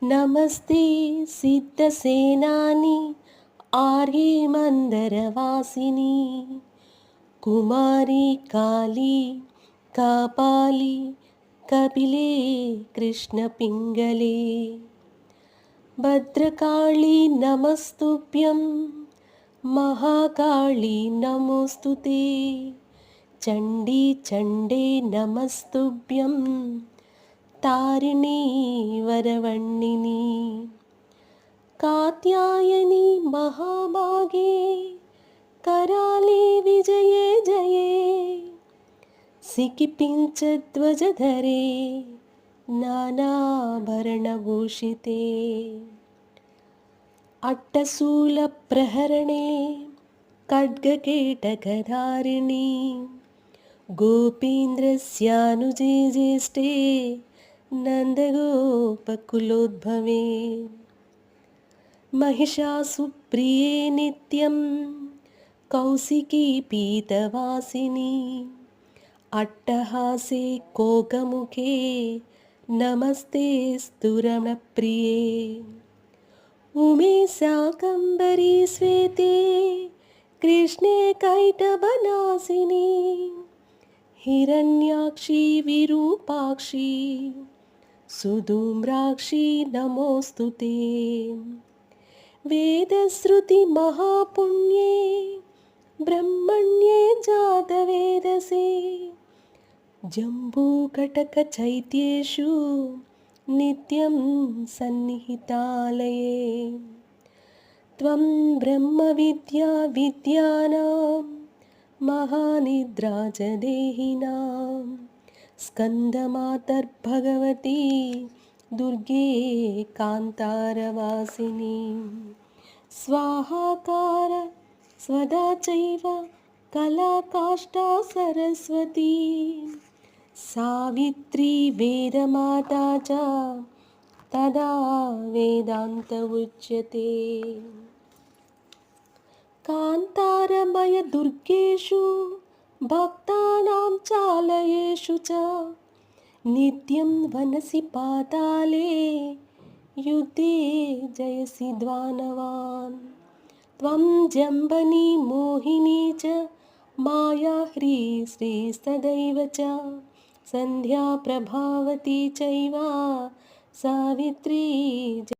नमस्ते सिद्धसेनानि आर्ये मन्दरवासिनी कुमारी काली कापाली कपिले कृष्णपिङ्गले भद्रकाली नमस्तुभ्यं महाकाली नमोऽस्तु ते चण्डी चण्डे नमस्तुभ्यं तारिणी वरवर्णिनी कात्यायनी महाभागे कराले विजये जये सिकिपिञ्चध्वजधरे नानाभरणभूषिते अट्टशूलप्रहरणे खड्गकेटकधारिणी गोपीन्द्रस्यानुजे ज्येष्ठे नन्दगोपकुलोद्भवे महिषासुप्रिये नित्यं कौशिकी पीतवासिनी अट्टहासे कोकमुखे नमस्ते स्तुरमप्रिये उमे शाकम्भरी श्वेते कृष्णे कैटभनासिनी हिरण्याक्षी विरूपाक्षी सुधूम्राक्षी नमोऽस्तु ते वेदश्रुतिमहापुण्ये ब्रह्मण्ये जातवेदसे जम्बूकटकचैत्येषु नित्यं सन्निहितालये त्वं ब्रह्मविद्या विद्यानां महानिद्रा च देहिनां स्कन्दमातर्भगवती दुर्गे कान्तारवासिनी स्वाहाकार स्वदा चैव कलाकाष्ठा सरस्वती सावित्री वेदमाता च तदा वेदान्त उच्यते कान्तारमयदुर्गेषु भक्तानां चालयेषु च नित्यं वनसि पाताले युद्धे जयसि द्वानवान् त्वं जम्बनी मोहिनी च माया ह्रीः सदैव च सन्ध्या प्रभावती चैव सावित्री